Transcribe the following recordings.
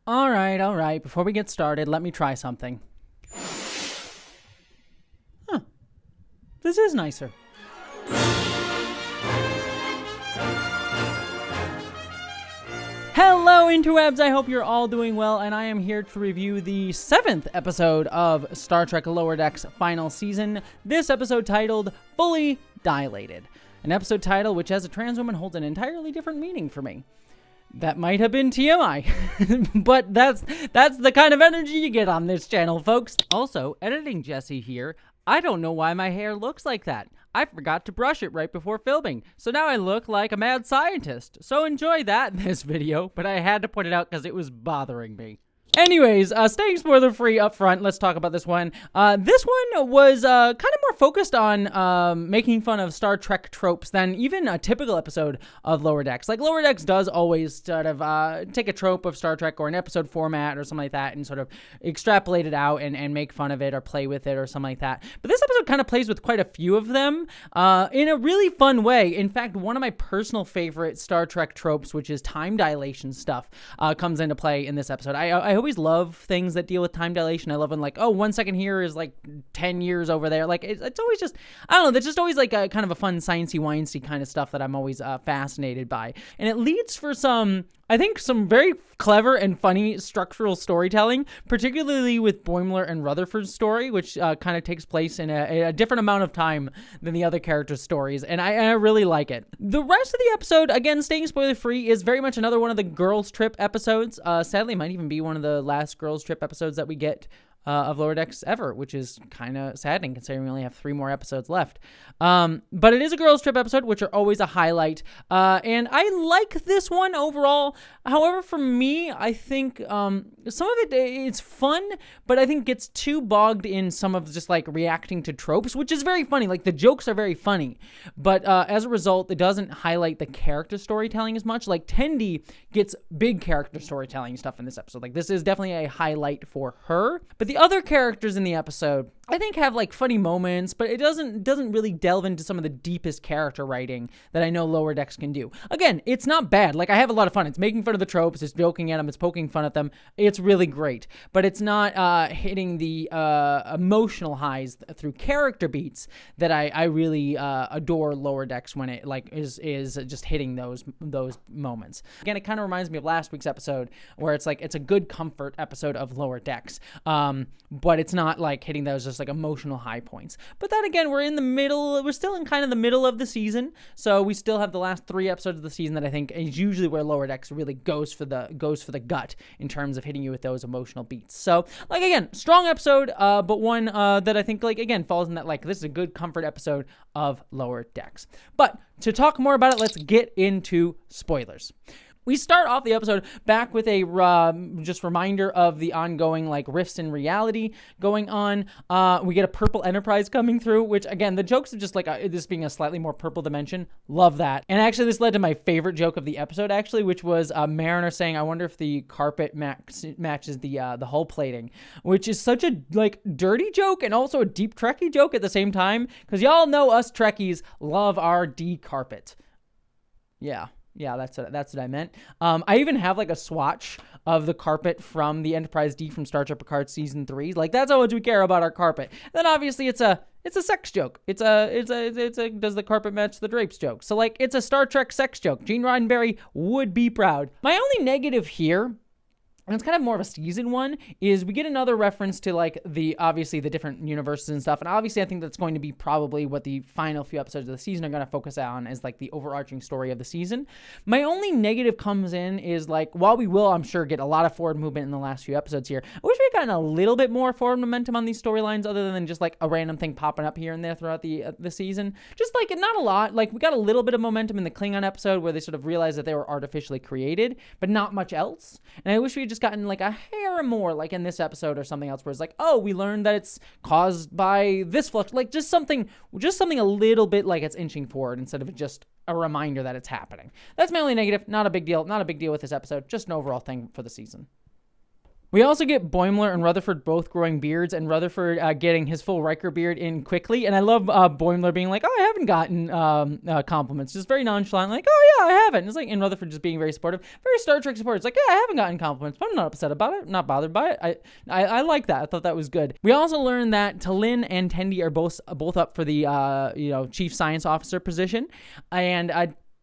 All right. Before we get started, let me try something. Huh. This is nicer. Hello, interwebs! I hope you're all doing well, and I am here to review the 7th episode of Star Trek Lower Decks' final season. This episode titled Fully Dilated. An episode title which, as a trans woman, holds an entirely different meaning for me. That might have been TMI, but that's the kind of energy you get on this channel, folks. Also, editing Jessie here, I don't know why my hair looks like that. I forgot to brush it right before filming, so now I look like a mad scientist. So enjoy that in this video, but I had to point it out because it was bothering me. Anyways, staying spoiler-free up front, let's talk about this one. This one was kind of more focused on making fun of Star Trek tropes than even a typical episode of Lower Decks. Like, Lower Decks does always sort of take a trope of Star Trek or an episode format or something like that and sort of extrapolate it out and make fun of it or play with it or something like that. But this episode kind of plays with quite a few of them in a really fun way. In fact, one of my personal favorite Star Trek tropes, which is time dilation stuff, comes into play in this episode. I always love things that deal with time dilation. I love when, like, oh, 1 second here is like 10 years over there. Like, it's always just, I don't know, that's just always like a kind of a fun sciencey wincy kind of stuff that I'm always fascinated by. And it leads for some very clever and funny structural storytelling, particularly with Boimler and Rutherford's story, which kind of takes place in a different amount of time than the other characters' stories, and I really like it. The rest of the episode, again, staying spoiler-free, is very much another one of the Girls Trip episodes. Sadly, it might even be one of the last Girls Trip episodes that we get of Lower Decks ever, which is kind of saddening considering we only have 3 more episodes left. But it is a Girls Trip episode, which are always a highlight. And I like this one overall. However, for me, I think some of it's fun, but I think gets too bogged in some of just like reacting to tropes, which is very funny. Like, the jokes are very funny, but as a result, it doesn't highlight the character storytelling as much. Like, Tendi gets big character storytelling stuff in this episode. Like, this is definitely a highlight for her. But the other characters in the episode, I think, have like funny moments, but it doesn't really delve into some of the deepest character writing that I know Lower Decks can do. Again, it's not bad. Like, I have a lot of fun. It's making fun of the tropes, it's joking at them, it's poking fun at them. It's really great, but it's not hitting the emotional highs through character beats that I really adore Lower Decks when it like is just hitting those moments. Again, it kind of reminds me of last week's episode where it's like it's a good comfort episode of Lower Decks. But it's not like hitting those just like emotional high points. But then again, we're still in kind of the middle of the season, so we still have the last 3 episodes of the season that I think is usually where Lower Decks really goes for the gut in terms of hitting you with those emotional beats. So, like, again, strong episode, but one that I think, like, again, falls in that, like, this is a good comfort episode of Lower Decks. But to talk more about it, let's get into spoilers. We start off the episode back with a just reminder of the ongoing like rifts in reality going on. We get a purple Enterprise coming through, which, again, the jokes of just like this being a slightly more purple dimension, love that. And actually, this led to my favorite joke of the episode, actually, which was Mariner saying, "I wonder if the carpet matches the hull plating," which is such a like dirty joke and also a deep Trekkie joke at the same time, because y'all know us Trekkies love our D carpet. Yeah, that's what I meant. I even have like a swatch of the carpet from the Enterprise D from Star Trek Picard season 3. Like, that's how much we care about our carpet. Then obviously it's a sex joke. It's a does the carpet match the drapes joke? So, like, it's a Star Trek sex joke. Gene Roddenberry would be proud. My only negative here, and it's kind of more of a season one, is we get another reference to like obviously the different universes and stuff. And obviously I think that's going to be probably what the final few episodes of the season are going to focus on, as like the overarching story of the season. My only negative comes in is like, while we will, I'm sure, get a lot of forward movement in the last few episodes here, I wish we had gotten a little bit more forward momentum on these storylines other than just like a random thing popping up here and there throughout the season. Just like, not a lot. Like, we got a little bit of momentum in the Klingon episode where they sort of realized that they were artificially created, but not much else. And I wish we had just gotten like a hair more, like in this episode or something else, where it's like, oh, we learned that it's caused by this flux, like just something a little bit like it's inching forward instead of just a reminder that it's happening. That's my only negative. Not a big deal with this episode, just an overall thing for the season. We also get Boimler and Rutherford both growing beards, and Rutherford getting his full Riker beard in quickly. And I love Boimler being like, "Oh, I haven't gotten compliments," just very nonchalant, like, "Oh yeah, I haven't." And it's like, and Rutherford just being very supportive, very Star Trek supportive. It's like, "Yeah, I haven't gotten compliments, but I'm not upset about it, not bothered by it." I like that. I thought that was good. We also learned that T'Lyn and Tendi are both up for the chief science officer position, and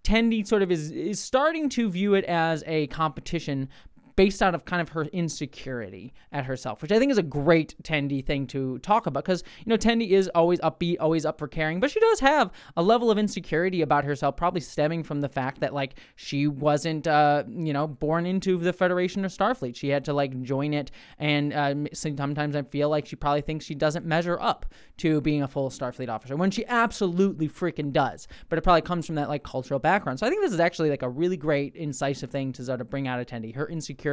Tendi sort of is starting to view it as a competition based out of kind of her insecurity at herself, which I think is a great Tendi thing to talk about, because, Tendi is always upbeat, always up for caring, but she does have a level of insecurity about herself, probably stemming from the fact that, like, she wasn't, born into the Federation or Starfleet. She had to, like, join it, and sometimes I feel like she probably thinks she doesn't measure up to being a full Starfleet officer, when she absolutely freaking does, but it probably comes from that, like, cultural background. So I think this is actually, like, a really great, incisive thing to sort of bring out of Tendi, her insecurity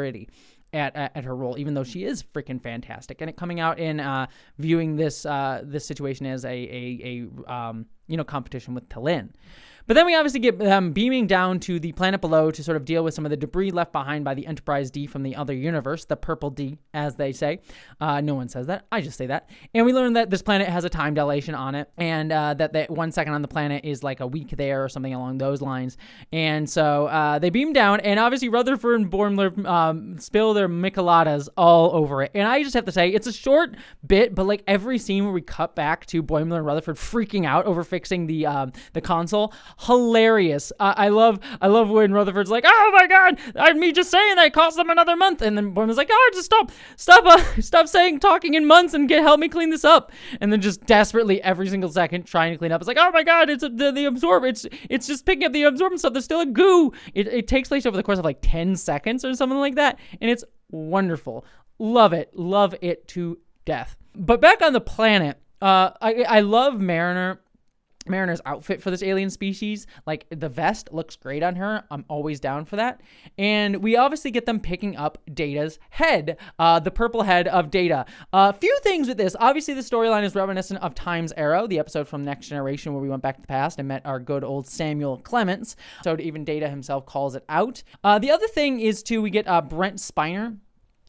at her role, even though she is freaking fantastic, and it coming out in viewing this situation as a competition with T'Lyn. But then we obviously get them beaming down to the planet below to sort of deal with some of the debris left behind by the Enterprise D from the other universe, the purple D, as they say. No one says that. I just say that. And we learn that this planet has a time dilation on it, and that 1 second on the planet is like a week there or something along those lines. And so they beam down, and obviously Rutherford and Boimler spill their micheladas all over it. And I just have to say, it's a short bit, but like every scene where we cut back to Boimler and Rutherford freaking out over fixing the console, hilarious. I love when Rutherford's like, "Oh my god, me just saying that cost them another month," and then Boimler's like, "Oh, just stop talking in months and help me clean this up," and then just desperately every single second trying to clean up. It's like, "Oh my god, it's the absorber. It's just picking up the absorbent stuff. There's still a goo." It takes place over the course of like 10 seconds or something like that, and it's wonderful. Love it to death. But back on the planet, I love Mariner's outfit for this alien species. Like, the vest looks great on her. I'm always down for that. And we obviously get them picking up Data's head, the purple head of Data. A few things with this. Obviously, the storyline is reminiscent of Time's Arrow, the episode from Next Generation where we went back to the past and met our good old Samuel Clements. So even Data himself calls it out. The other thing is, too, we get Brent Spiner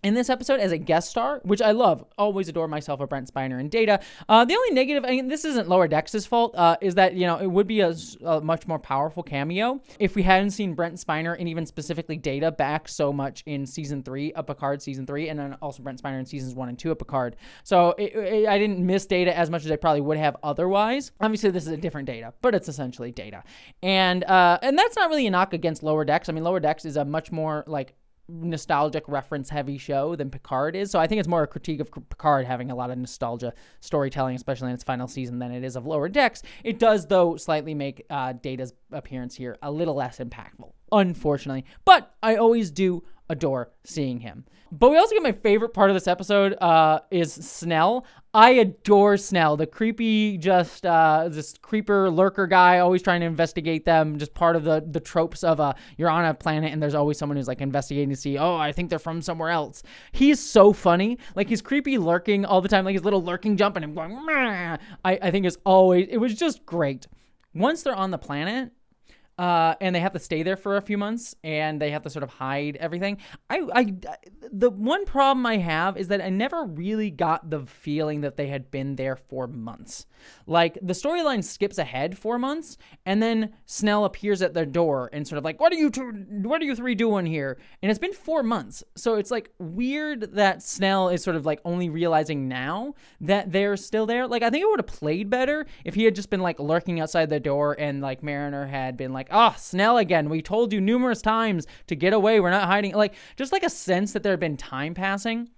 in this episode as a guest star, which I love. Always adore myself a Brent Spiner and Data. The only negative, and this isn't Lower Decks' fault, is that, it would be a much more powerful cameo if we hadn't seen Brent Spiner and even specifically Data back so much in season 3 of Picard, season 3, and then also Brent Spiner in seasons 1 and 2 of Picard. So I didn't miss Data as much as I probably would have otherwise. Obviously, this is a different Data, but it's essentially Data. And that's not really a knock against Lower Decks. I mean, Lower Decks is a much more, like, nostalgic reference heavy show than Picard is, so I think it's more a critique of Picard having a lot of nostalgia storytelling, especially in its final season, than it is of Lower Decks. It does, though, slightly make Data's appearance here a little less impactful, unfortunately, but I always do adore seeing him. But we also get my favorite part of this episode is Snell. I adore Snell, the creepy, just this creeper lurker guy, always trying to investigate them, just part of the tropes of you're on a planet and there's always someone who's like investigating to see, oh, I think they're from somewhere else. He's so funny. Like, he's creepy lurking all the time, like his little lurking jump and him going, meh. I think it was just great. Once they're on the planet, and they have to stay there for a few months, and they have to sort of hide everything. The one problem I have is that I never really got the feeling that they had been there for months. Like, the storyline skips ahead 4 months, and then Snell appears at their door and sort of like, what are you three doing here? And it's been 4 months. So it's like weird that Snell is sort of like only realizing now that they're still there. Like, I think it would have played better if he had just been like lurking outside the door and like Mariner had been like, oh, Snell again. We told you numerous times to get away. We're not hiding. Like, just like a sense that there had been time passing.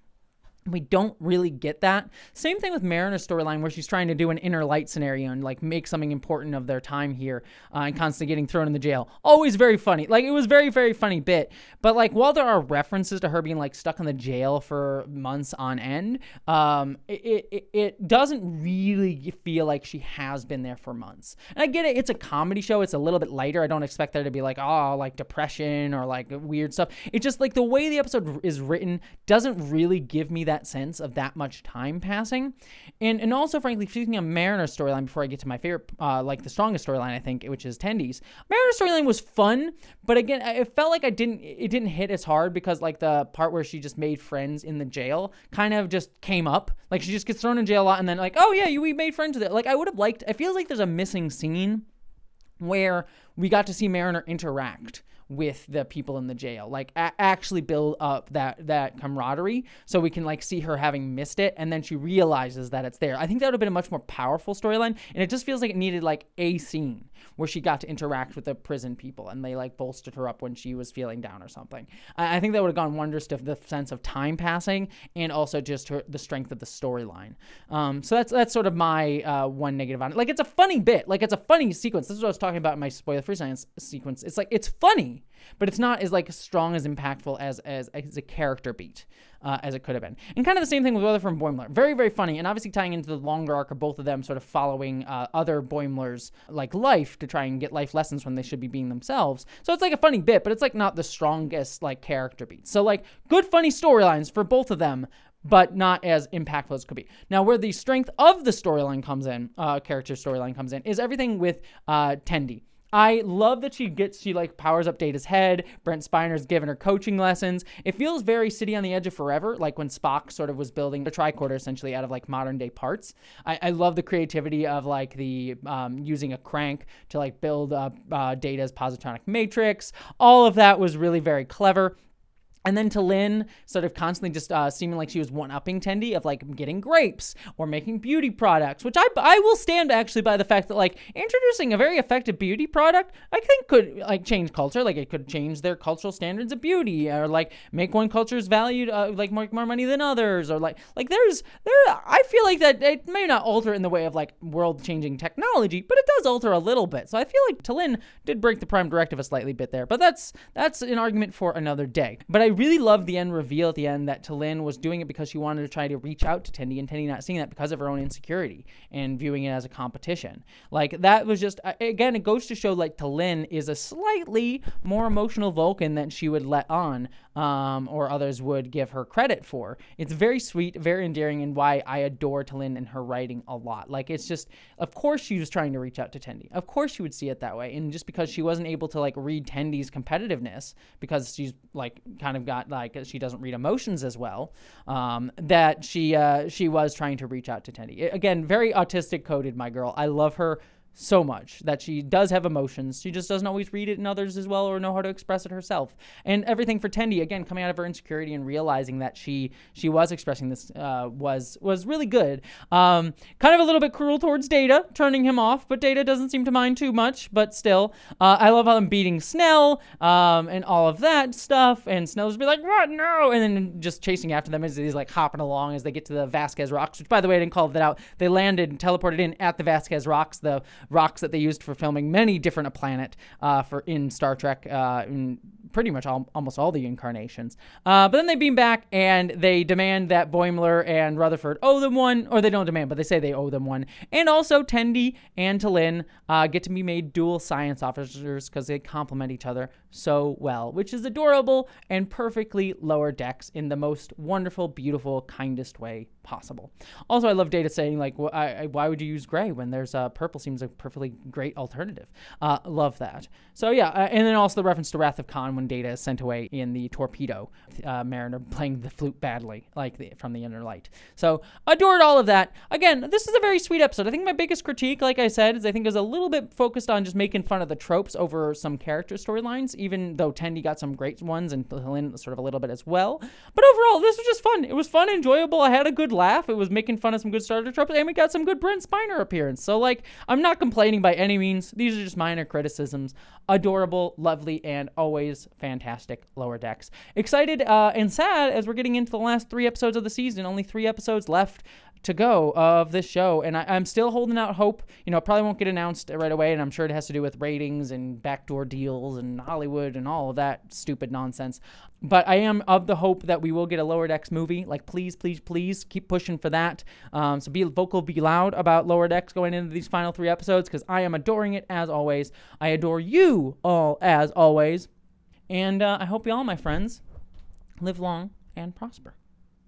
We don't really get that. Same thing with Mariner's storyline, where she's trying to do an inner light scenario and like make something important of their time here, and constantly getting thrown in the jail. Always very funny. Like, it was very, very funny bit. But like, while there are references to her being like stuck in the jail for months on end, it doesn't really feel like she has been there for months. And I get it. It's a comedy show. It's a little bit lighter. I don't expect there to be like, oh, like depression or like weird stuff. It's just like the way the episode is written doesn't really give me that sense of that much time passing. And also, frankly, speaking of Mariner's storyline, before I get to my favorite, like the strongest storyline, I think, which is Tendi's, Mariner's storyline was fun, but again, it felt like it didn't hit as hard because like the part where she just made friends in the jail kind of just came up. Like she just gets thrown in jail a lot and then like, oh yeah, we made friends with it. Like I would have liked, I feel like there's a missing scene where we got to see Mariner interact with the people in the jail, like actually build up that camaraderie so we can like see her having missed it and then she realizes that it's there. I think that would have been a much more powerful storyline, and it just feels like it needed like a scene where she got to interact with the prison people and they like bolstered her up when she was feeling down or something. I think that would have gone wonders to the sense of time passing and also just the strength of the storyline. So that's sort of my one negative on it. Like it's a funny bit, like it's a funny sequence. This is what I was talking about in my spoiler-free science sequence. It's like it's funny, but it's not as like strong, as impactful as a character beat as it could have been. And kind of the same thing with Rutherford and Boimler. Very, very funny, and obviously tying into the longer arc of both of them sort of following other Boimlers like life to try and get life lessons when they should be being themselves. So it's like a funny bit, but it's like not the strongest like character beat. So like good funny storylines for both of them, but not as impactful as it could be. Now, where the strength of the storyline comes in, character storyline comes in, is everything with Tendi. I love that she like powers up Data's head. Brent Spiner's given her coaching lessons. It feels very City on the Edge of Forever, like when Spock sort of was building a tricorder essentially out of like modern day parts. I love the creativity of like the using a crank to like build up Data's positronic matrix. All of that was really very clever. And then T'Lyn sort of constantly just seeming like she was one-upping Tendi of like getting grapes or making beauty products, which I will stand actually by the fact that like introducing a very effective beauty product I think could like change culture. Like it could change their cultural standards of beauty, or like make one culture's valued like more money than others, or like there I feel like that it may not alter in the way of like world-changing technology, but it does alter a little bit. So I feel like T'Lyn did break the Prime Directive a slightly bit there, but that's an argument for another day. But I really loved the end reveal at the end that T'Lyn was doing it because she wanted to try to reach out to Tendi, and Tendi not seeing that because of her own insecurity and viewing it as a competition. Like that was just, again, it goes to show like T'Lyn is a slightly more emotional Vulcan than she would let on, or others would give her credit for. It's very sweet, very endearing, and why I adore T'Lyn and her writing a lot. Like it's just, of course she was trying to reach out to Tendi. Of course she would see it that way. And just because she wasn't able to like read Tendi's competitiveness because she's like kind of got like she doesn't read emotions as well, that she was trying to reach out to Tendi. Again, very autistic coded, my girl. I love her so much that she does have emotions. She just doesn't always read it in others as well or know how to express it herself. And everything for Tendi, again, coming out of her insecurity and realizing that she was expressing this was really good. Kind of a little bit cruel towards Data, turning him off, but Data doesn't seem to mind too much, but still. I love how I'm beating Snell and all of that stuff, and Snell's just be like, what? No! And then just chasing after them as he's like hopping along as they get to the Vasquez Rocks, which by the way, I didn't call that out. They landed and teleported in at the Vasquez Rocks, the rocks that they used for filming many different a planet in Star Trek, in pretty much almost all the incarnations. But then they beam back and they demand that Boimler and Rutherford owe them one, or they don't demand, but they say they owe them one. And also Tendi and T'Lyn get to be made dual science officers because they complement each other so well, which is adorable and perfectly Lower Decks in the most wonderful, beautiful, kindest way possible. Also, I love Data saying like, why would you use gray when there's purple? Seems like a perfectly great alternative. Love that. So yeah, and then also the reference to Wrath of Khan when Data is sent away in the torpedo, Mariner playing the flute badly, like from the Inner Light. So adored all of that. Again, this is a very sweet episode. I think my biggest critique, like I said, is I think is a little bit focused on just making fun of the tropes over some character storylines, even though Tendi got some great ones and T'Lyn sort of a little bit as well. But overall, this was just fun. It was fun, enjoyable. I had a good laugh. It was making fun of some good Star Trek tropes, and we got some good Brent Spiner appearance. So like, I'm not complaining by any means. These are just minor criticisms. Adorable, lovely, and always fantastic Lower Decks. Excited and sad as we're getting into the last 3 episodes of the season. Only 3 episodes left to go of this show, and I'm still holding out hope. You know, it probably won't get announced right away, and I'm sure it has to do with ratings and backdoor deals and Hollywood and all of that stupid nonsense. But I am of the hope that we will get a Lower Decks movie. Like, please, please, please keep pushing for that. So be vocal, be loud about Lower Decks going into these final 3 episodes, because I am adoring it as always. I adore you all as always. And I hope you all, my friends, live long and prosper.